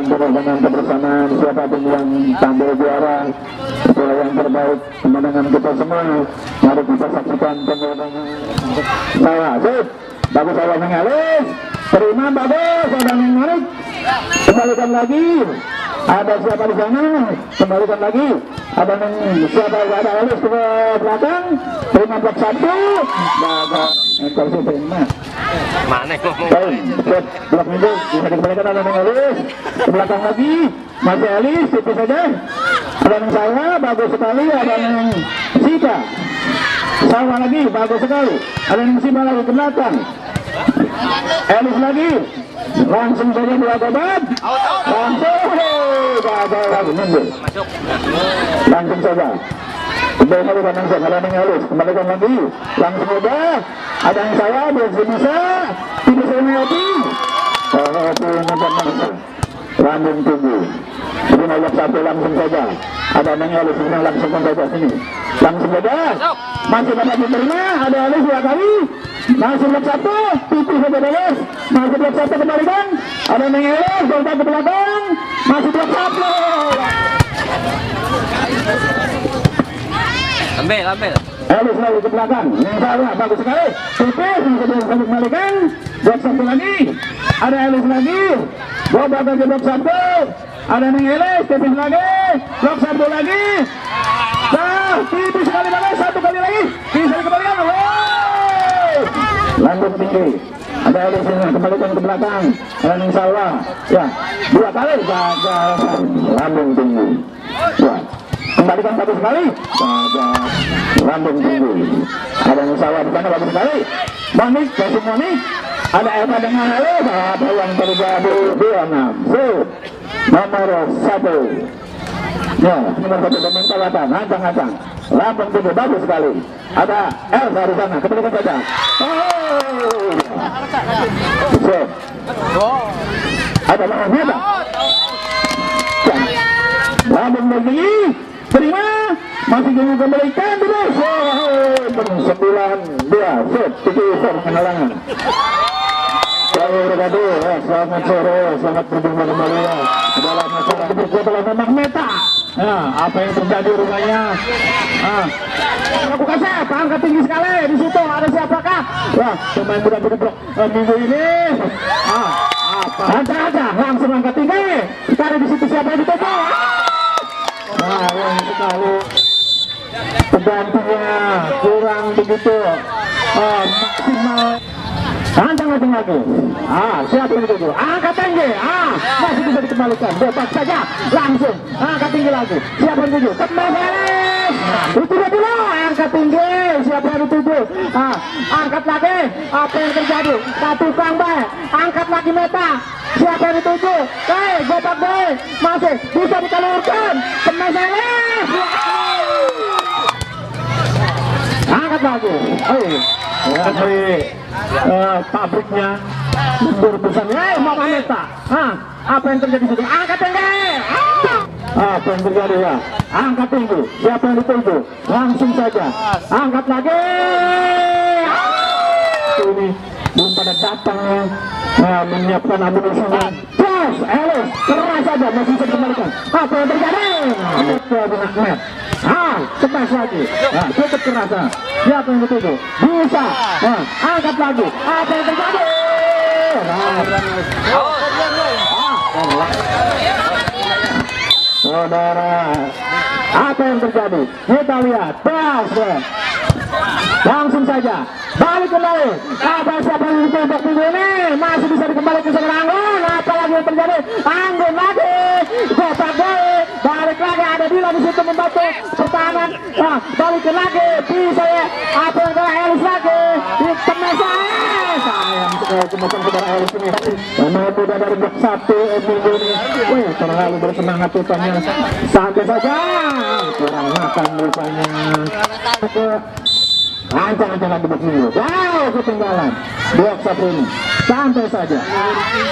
penuh dengan kebersamaan. Siapapun yang tampil juara, itulah yang terbaik kemenangan kita semua. Mari kita saksikan pemenangan saya. Sip, bagus awal mengalis, terima bagus, ada menarik, kembalikan lagi. Ada siapa di sana? Kembalikan lagi. Ada siapa? Ada Alis ke belakang. Terima blok 1. Bagus. Ekor sih terima. Mana ngomong? Blok itu bisa dikembalikan. Ada Alis ke belakang lagi. Masih Alis, tipis saja. Ada yang saya, bagus sekali. Ada yang Sika. Sama lagi, bagus sekali. Ada yang Sika lagi ke belakang. Alis lagi. Langsung saja dua babak. Langsung gagal lagi mundur. Langsung saja. Kembali langsung ada yang halus. Kembalikan lagi. Langsung udah. Ada yang saya bisa. Tidak saya melati. Lambung tinggi. Ini nomor 1 langsung saja. Ada yang halus langsung saja sini. Langsung saja. Masih dapat diterima. Ada halus 2 kali. Masih blok 1, tipis saja beres. Masih blok 1 kembalikan. Ada mengeles, golkar ke belakang. Masih blok 1. Ambil. Elis lagi ke belakang. Yang salah, bagus sekali. Tipis, masih blok 1 kembalikan. Blok 1 lagi. Ada Elis lagi. Golkar ke blok 1. Ada mengeles, tipis lagi. Blok 1 lagi. Nah, tipis sekali beres. 1 kali lagi. Bisa dikembalikan. Lambung tinggi. Ada Elis yang kembalikan ke belakang. Dan insya Allah ya 2 kali gagal. Lambung tinggi. Ya. Kembalikan 1 sekali. Gagal. Lambung tinggi. Ada yang insya Allah di sana bagus sekali. Manik, kasih Manik. Ada Eva dengan Elis. Apa yang terjadi? 26. So, nomor 1. Ya, nomor 1 pemain Selatan. Ancang-ancang. Lambung tinggi bagus sekali. Ada Elsa di sana. Kembalikan saja. Ada Mahmeda. Lambung tinggi. Terima. Masih ingin kembalikan terus. 9-2. Set. 3 pengalangan. Selamat sore, selamat berjumpa kembali ya. Adalah masalah berkuatan memang meta. Ya, apa yang terjadi rupanya? Lakukan siapa? Angkat tinggi sekali di situ. Ada siapakah? Wah, pemain muda bergebrok minggu ini. Apa? Aja, langsung angkat tinggi. Sekarang di situ siapa yang ditutup? Yang sekali. Penggantinya kurang begitu maksimal. Ancang-ancang lagi. Siapa yang dituju? Angkat tinggi. Masih bisa dikembalikan. Bebas saja. Langsung. Angkat tinggi lagi. Siapa yang dituju? Kembali. Itu dia dulu. Angkat tinggi. Siapa yang dituju? Angkat lagi. Apa yang terjadi? Satu kang baik. Angkat lagi meta. Siapa yang dituju? Gopak baik. Masih bisa dikalurkan. Kembali. Angkat lagi. Dari pabriknya mundur pesan. Mama Meta. Apa yang terjadi situ? Angkat tinggi. Apa yang terjadi ya? Angkat tinggi. Siapa yang dituju? Langsung saja. Angkat lagi. Ini belum pada datang menyiapkan amunisinya. Terus Elis keras saja masih bisa dikembalikan. Apa yang terjadi? Ahmed. Cepat lagi. Cukup kerasa. Siapa yang dituju? Bisa. Angkat lagi. Apa yang terjadi? Saudara, apa yang terjadi? Kita lihat. Langsung saja. Balik kembali. Apa siapa yang ditutup minggu ini? Masih bisa dikembalikan ke Anggun. Apa lagi yang terjadi? Anggun lagi. Gopak balik. Balik lagi. Ada Dila di situ membantu pertahanan. Balikin lagi. Bisa ya. Apa yang terjadi? Elis lagi. Di tengah saya. Sayang sekali kemudian saudara Elis ini. Pemain muda dari blok 1 minggu ini. Terlalu bersemangat rupanya. Santai saja. Kurang makan rupanya. Ancang-ancang lagi begini. Jauh ketinggalan. Blok 1 ini. Santai saja.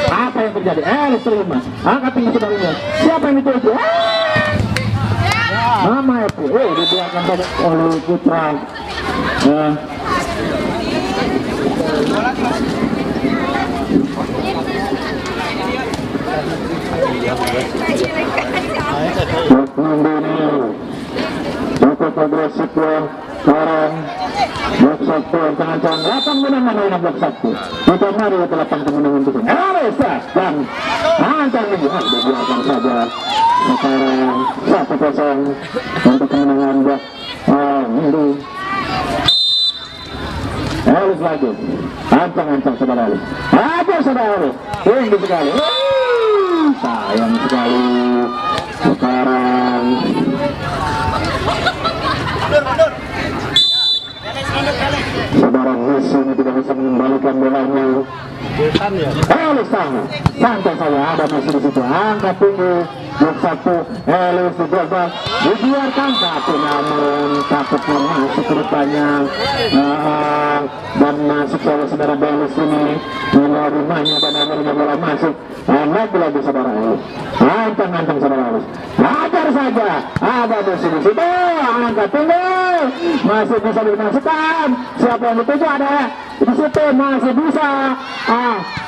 Apa yang terjadi? Elis terima. Angkat tinggi sebaliknya. Siapa yang dituju? Mama itu. Di belakang tadi oleh Putra. cukup agresif ya sekarang. Blok 1 ancang-ancang 8 menangan oleh blok 1. Kita mari ke 8 kemenangan itu. Resas dan ancang lagi. Biarkan saja. Sekarang 1-0 untuk kemenangan blok Minggu. Elis lagi. Ancang-ancang saudara Elis. Ajar saudara Elis. Tinggi sekali. Sayang sekali. Sekarang saudara Musuh ini tidak bisa mengembalikan bolanya. Elis sana, santai saya, ada masih di situ. Angkat tinggi, blok 1, Elis dicoba, dibiarkan tapi namun takutnya masuk ke depannya dan masuk saudara Elis ini melalui rumahnya dan akhirnya bola masuk. Lagi saudara Elis, ancang-ancang saudara Elis, ajar saja, ada Musuh di situ. Angkat tinggi, masih bisa dimasukkan. Siapa yang dituju ada di situ, masih bisa.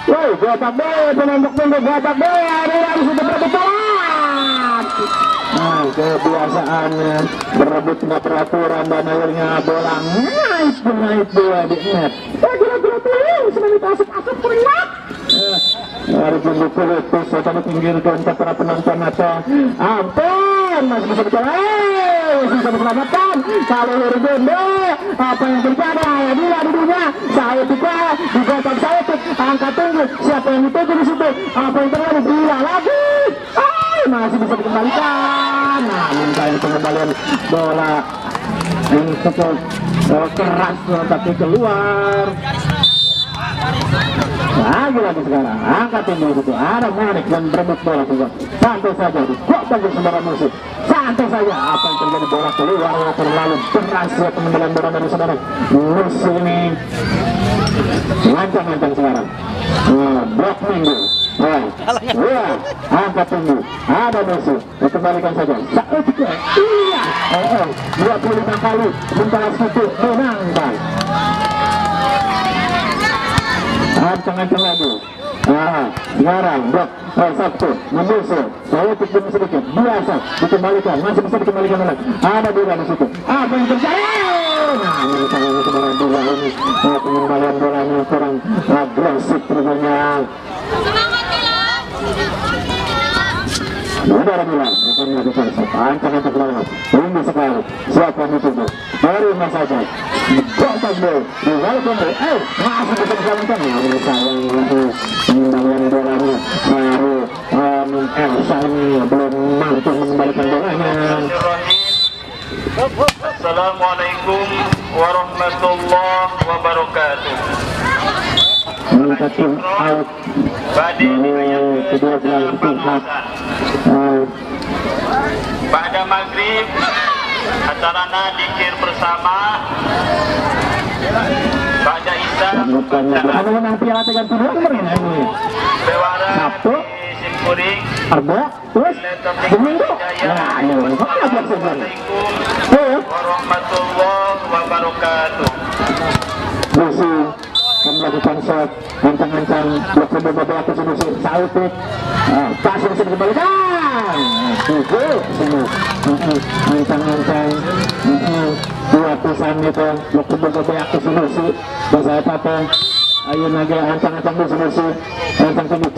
Woi, gotak B, penembak Minggu, gotak B, ada di situ berebut. Kebiasaannya berebut nggak peraturan dan akhirnya bola naik bola di net. Kira-kira tuh, sudah asap pernah. Harus mendukung itu, saya tadi pinggirkan ke para penonton atau ampun, masih bisa bicara, bisa diselamatkan. Kalau Urgende, apa yang terjadi? Dia dulunya, saya juga digotak saya tuh, angkat tinggi, siapa yang dituju di situ? Apa yang terjadi? Dia lagi, masih bisa dikembalikan. Namun saya pengembalian bola yang cukup keras, tapi keluar. Lagi sekarang angkat tinggi situ, ada Manik dan berebut bola juga. Santai saja, kok bagus saudara Musuh. Santai saja, apa yang terjadi, bola keluar terlalu deras ya pengendalian bola dari saudara Musuh ini. Lancang-lancang sekarang. Blok Minggu. Angkat tinggi, ada Musuh. Kembalikan saja. Saat itu, iya. 25 kali membalas itu menangkan. Ancang-ancang lagi. Sekarang blok 1 Musuh. Saya tidak sedikit biasa dikembalikan, masih bisa dikembalikan lagi. Ada bola di situ. Apa yang terjadi? Ini saya saudara bola ini pengembalian bolanya kurang agresif terusnya. Saudara bilang akan melakukan satu ancang-ancang lawan. Tinggi sekali. Siapa yang dituju? Terima saja. Gotak B, diwalakan B. Masih bisa diselamatkan. Ini sayang masih pengembalian bolanya. Baru Elsa ini belum mampu mengembalikan bolanya. Assalamualaikum warahmatullahi wabarakatuh. Minta tim out. Kedua belah pihak. Pada maghrib acarana dikir bersama. Pada isya Ada menang piala 32 kemarin ini. Bewara Sabtu, di Simkuring. Arba, terus Minggu. Nah, ini apa sebenarnya? Warahmatullahi wabarakatuh. Musuh melakukan shot, ancang-ancang blok beberapa ke sini Sautik, pasir bisa dikembalikan. Tujuh semua, ancang-ancang, dua pisan itu blok beberapa ke sini bahasa apa? Ayo lagi ancang-ancang di sini, ancang tinggi,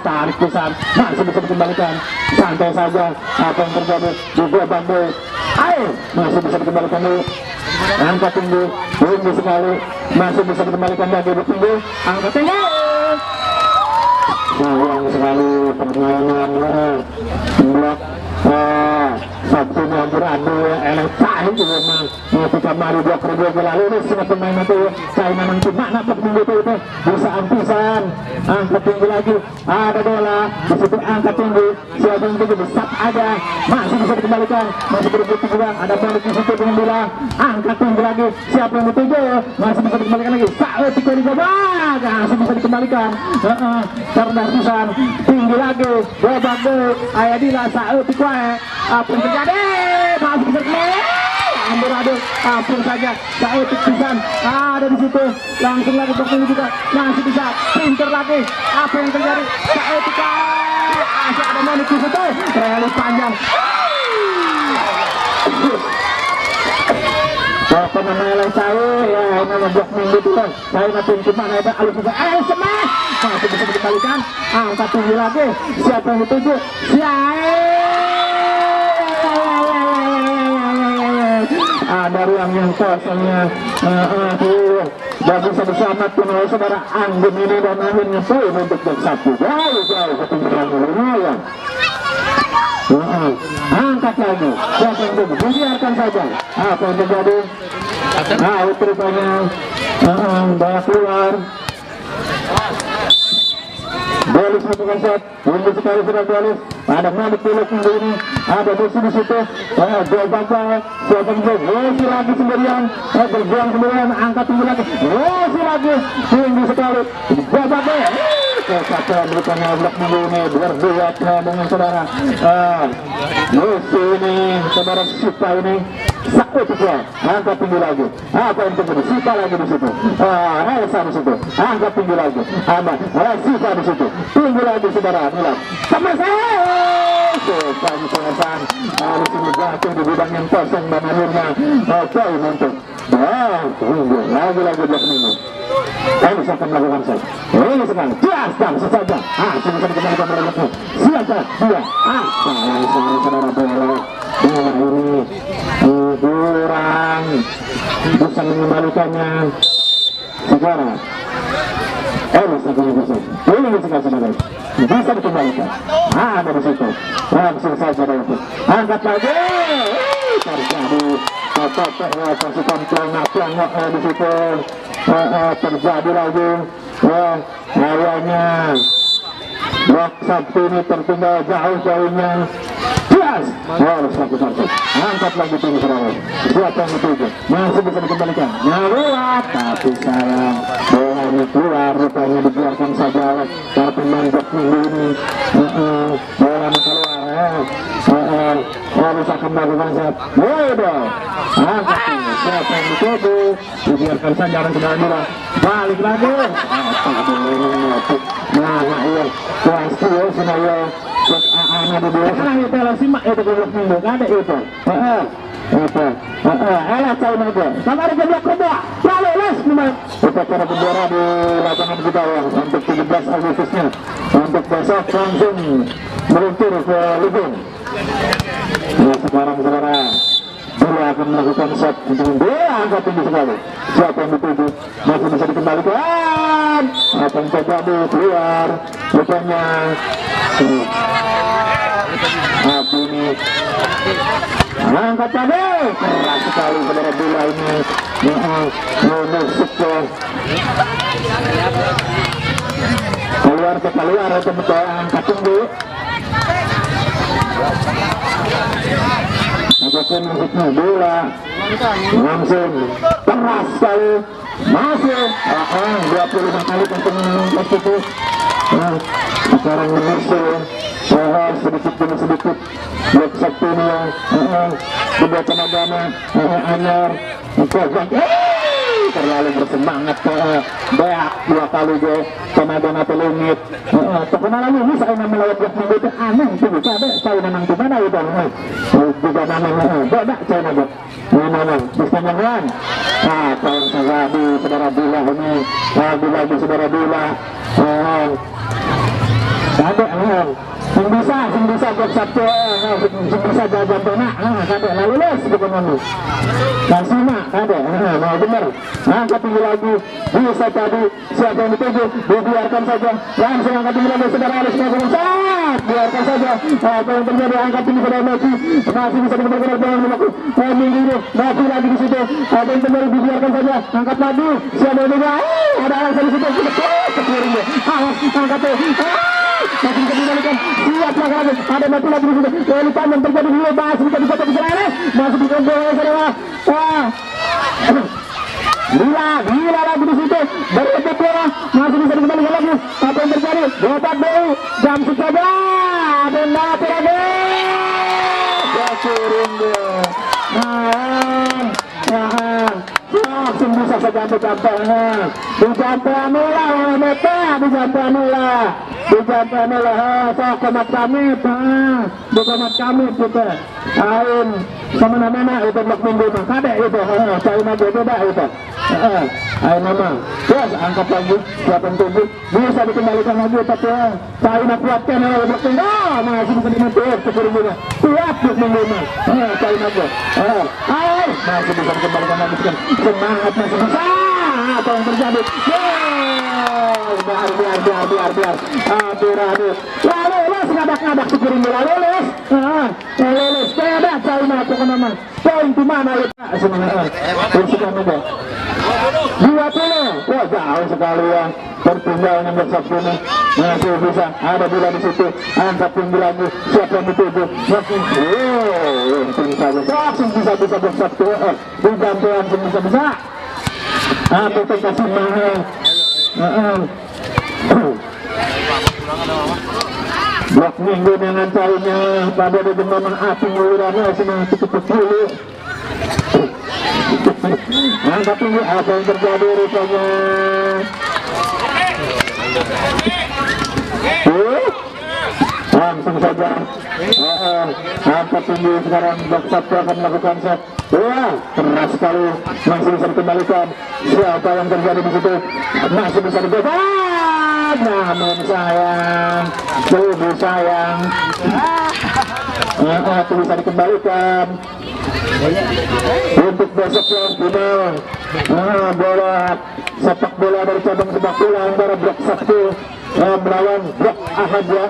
tarik pisan, masih bisa dikembalikan. Santai saja, apa yang terjadi di dua bandul. Ayo, masih bisa dikembalikan dulu. Angkat tinggi sekali, masih bisa dikembalikan lagi tinggi, angkat tinggi. Sayang sekali permainan blok satunya beradu elek itu memang ketika mari blok kedua lalu ini semua pemain itu saya memang cuma nampak minggu itu bisa ampisan. Angkat tinggi lagi, ada bola di situ, angkat tinggi, siapa yang tinggi besar ada, masih bisa dikembalikan, masih berebut juga, ada balik di situ dengan bola, angkat tinggi lagi, siapa yang dituju, masih bisa dikembalikan lagi, saat itu dicoba, masih bisa dikembalikan, cerdas pisan, tinggi lagi, babak Ayadila saat itu apa yang terjadi, masih bisa kembali. Amburadul, ampun saja, saat pisan ada di situ, langsung lagi bertemu juga, masih bisa, pinter lagi, apa yang terjadi, saat masih ada Monik di situ. Rally panjang. Pemain Melay saya ya ini memblok minggu itu kan. Saya nanti kemana ada alus juga. Semangat. Masih bisa dikembalikan. Angkat tinggi lagi. Siapa yang dituju? Ada ruang yang kosongnya. Bagus bersama tuh saudara Anggun ini dan akhirnya poin untuk jam 1. Jauh ketinggalan lumayan. Angkat lagi. Siapa yang tunggu? Biarkan saja. Apa yang terjadi? Out rupanya. Bola keluar. Bolis melakukan shot. Tinggi sekali sudah Bolis. Ada Monik Pilok minggu ini. Ada Bosi di situ. Gol bakal. Siapa yang tunggu? Bosi lagi sendirian. Berjuang sendirian. Angkat tinggi lagi. Bosi lagi. Tinggi sekali. Gol bakal. Kesatuan berikutnya blok minggu ini berduet dengan saudara Bosi ini, saudara Sita ini. Satu kedua, angkat tinggi lagi. Apa yang terjadi? Sita lagi di situ. Elsa di situ. Angkat tinggi lagi. Aman. Sita di situ. Tinggi lagi saudara. Milan. Sama saya. Kami pengesan. Harus ini jatuh di bidang yang kosong dan akhirnya. Oke untuk. Tunggu. Lagi blok minggu. Kami akan melakukan set. Ini sekarang. Jam saja. Cuma kembalikan mereka. Siapa? Dia. Saudara bola. Ini kurang bisa mengembalikannya segera. Bisa bisa. Ini saudara. Bisa dikembalikan. Ada di situ. Langsung saja itu. Angkat lagi. Terjadi. Pasukan pelangak di situ. Terjadi lagi. Awalnya blok Sabtu ini tertinggal jauh-jauhnya. Harus lakukan. Angkat lagi tinggi saudara. Siapa yang dituju? Masih bisa dikembalikan. Nyaruat. Tapi sayang. Bola ini keluar. Rupanya dibiarkan saja. Para pemain blok minggu ini. Bola keluar. Harus akan melakukan set. Bola. Angkat tinggi. Siapa yang dituju? Dibiarkan saja orang saudara bola. Balik lagi. Iya. Kuasio Senayo. Anak dua sekarang itu lah simak itu blok minggu ada itu. Elah cair aja. Sama ada blok kedua. Lalu les memang. Upacara bendera di lapangan kita untuk 17 Agustusnya. Untuk besok langsung meluncur ke Lubung. Ya sekarang saudara. Bola akan melakukan shot untuk bola angkat tinggi sekali. Siapa yang dituju? Masih bisa dikembalikan. Apa yang terjadi? Keluar. Rupanya ini angkat tadi. Keras sekali saudara bola ini. Menusuk ke keluar betul angkat tinggi. Apapun maksudnya bola langsung keras sekali masuk 25 kali untuk menangkap itu. Sekarang menyusul sedikit demi sedikit blok Sabtu ini yang kebuatan agama Anyar terlalu bersemangat beak 2 kali ke tenaga pelungit terkenal ini saya melawan blok minggu itu aneh itu bisa ada saya memang di mana itu juga namanya beda saya nabok namanya bisa nyangguan kawan saya di saudara Bila ini lagi saudara Bila ada yang bisa blok Sabtu yang bisa jajan penak ada lalu les bukan lalu dan simak ada mau benar angkat tinggi lagi bisa tadi siapa yang dituju dibiarkan saja langsung angkat tinggi lagi saudara Alis biarkan saja apa yang terjadi angkat tinggi saudara Messi masih bisa dikembalikan dengan minggu ini masih lagi di situ apa yang terjadi dibiarkan saja angkat lagi siapa yang juga ada Alis di situ kepiringnya angkat masih bisa dikembalikan siap lagi ada mati lagi di situ kelipan yang terjadi dulu masih bisa dikotok di sana masih bisa saudara Bila lagi di situ berikut bola masih bisa dikembalikan lagi apa yang terjadi dapat dulu jam saja dan mati lagi turun dia langsung bisa saja dicapai mula Dijantan lah, sok komat kami, komat kami kita. Ain sama nama itu blok minggu mah kadek itu, cari maju beda itu. Ain nama, terus angkat lagi, siapkan tubuh, bisa dikembalikan lagi tapi cari nak kuatkan blok minggu, masih bisa dimantul sekurangnya. Kuat blok minggu mah, cari maju. Ain masih bisa dikembalikan lagi, semangat masih bisa. Apa yang terjadi? Biar. Lalu les ngadak syukurin lalu les beda cari masuk ke nama poin di mana ya Pak semangat bersikap juga 20 wah jauh sekali ya tertinggal nomor 10 masih bisa ada bola di situ angkat tinggi lagi siapa yang dituju masih bisa bersatu dibantu langsung bisa apa itu kasih mahal blok minggu dengan carinya pada di demam api ngulirana semua cukup dulu angkat tinggi apa yang terjadi rupanya langsung saja angkat tinggi sekarang blok 1 akan melakukan set keras sekali masih bisa dikembalikan siapa yang terjadi di situ masih bisa dibebas namun sayang tubuh sayang itu bisa dikembalikan untuk besok ya final bola sepak bola dari cabang sepak bola antara blok 1 melawan blok Ahad ya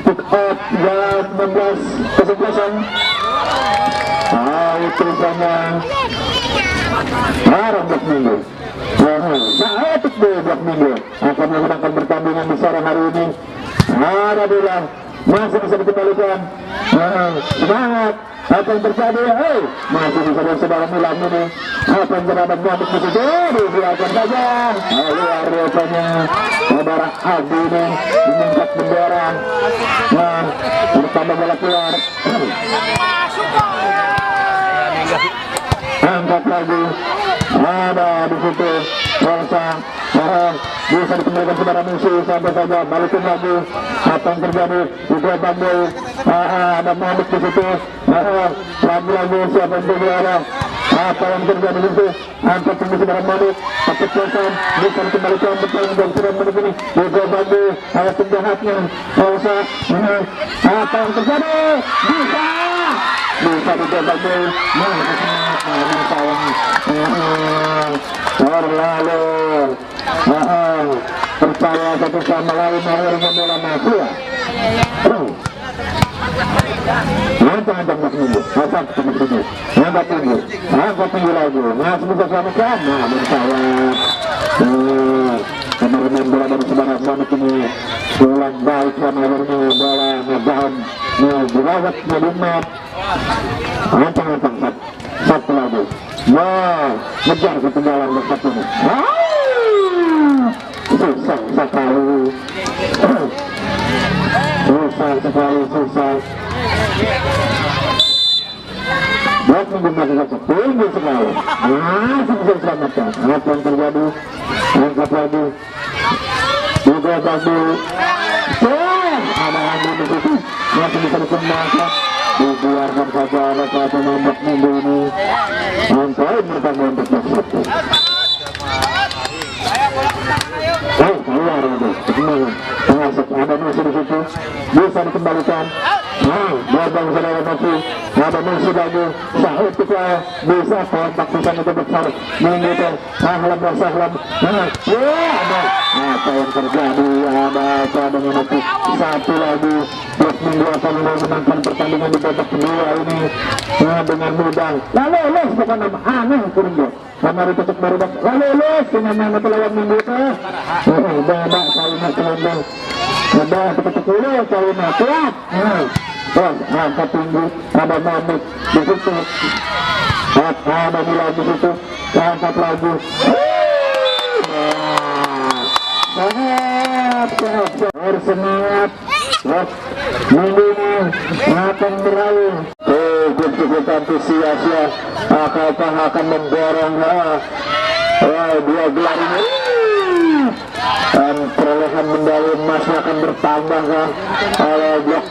pick up jam 16.00 itu sama blok minggu saat itu blok minggu akan menggunakan pertandingan di sore hari ini alhamdulillah masih bisa dikembalikan semangat apa yang terjadi masih bisa saudara Milan ini apa yang terjadi nyamuk di situ dibiarkan saja luar biasanya saudara Aldi ini diminta bendera bertambah bola keluar angkat lagi ada di situ Rosa bisa dikembalikan saudara musuh sampai saja balikin lagi apa yang terjadi juga Bandel ada Mohamad di situ lagi siapa yang berjuara apa yang terjadi di situ angkat tinggi saudara Mohamad tapi pelan bisa dikembalikan betul dan sudah menit ini juga Bandel ada penjahatnya Rosa apa yang terjadi bisa dicoba terlalu percaya satu sama lain akhirnya bola masuk angkat minggu angkat tinggi lagi masih bisa selamatkan bersawat kemarin bola dari saudara Mohamad ini pulang baik dan akhirnya bola ngebahan dirawat Mohamad angkat satu lagi ngejar ketinggalan dekat ini susah sekali buat menggunakan tinggi sekali masih bisa diselamatkan apa yang terjadi angkat lagi juga bagus ada ambil di situ masih bisa dikembangkan dibiarkan saja oleh para pemain minggu ini angkain bertambah untuk bersatu keluar itu pengasap ada musuh di situ bisa dikembalikan babang saudara masih ada musuh lagi sahut kita bisa kontak pisan itu besar minggu itu sahlam ada apa yang terjadi ada apa dengan itu satu lagi blok minggu akan memenangkan pertandingan di babak kedua ini dengan mudah lalu les bukan nama aneh kurang kamar itu cek baru lalu les dengan nama lawan minggu itu beda kalimat kelembang ada tetap dulu kalimat kuat angkat tinggi ada Mamik di situ ada Milan di situ angkat lagi bersemangat minggu ini akan meraih cukup antusias ya apakah akan mendorong dua gelar ini Dan perolehan medali emasnya akan bertambah kan oleh blok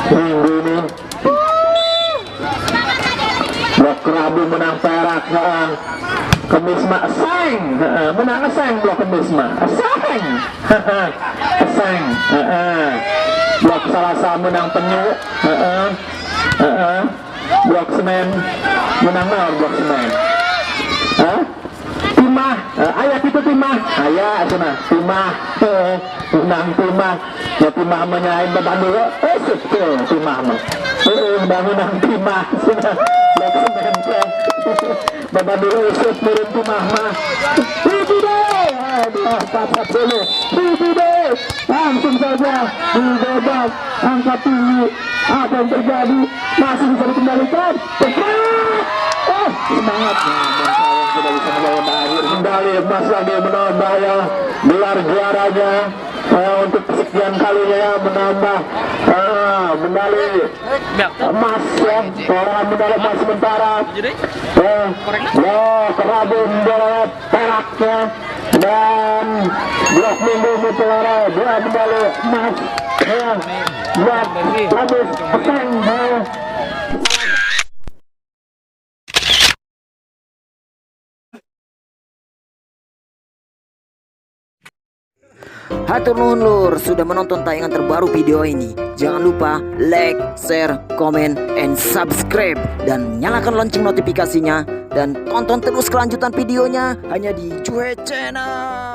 minggu ini. Blok Rabu menang perak, Kemisma Seng menang Seng, blok Kemisma Seng Seng. Blok Salasa menang Penyu, blok Semen menang blok Semen. Timah, ayah itu Timah, ayah sana Timah menang Timah. Ya Timah menyain beban dulu, Timah mah udah menang Timah sana blok Semen beban dulu usut turun Timah mah. Itu deh, aduh papat dulu, itu deh langsung saja di babak angkat tinggi. Apa yang terjadi? Masih bisa dikembalikan. Semangat sudah bisa membawa akhir medali emas lagi, menambah ya gelar juaranya untuk kesekian kalinya ya, menambah medali emas ya, perolehan medali emas sementara Rabu membawa peraknya, dan blok minggu membawa 2 medali emas ya, blok Rabu Seng. Hatur nuhun lur, sudah menonton tayangan terbaru video ini. Jangan lupa like, share, komen, and subscribe, dan nyalakan lonceng notifikasinya. Dan tonton terus kelanjutan videonya hanya di Cuek Channel.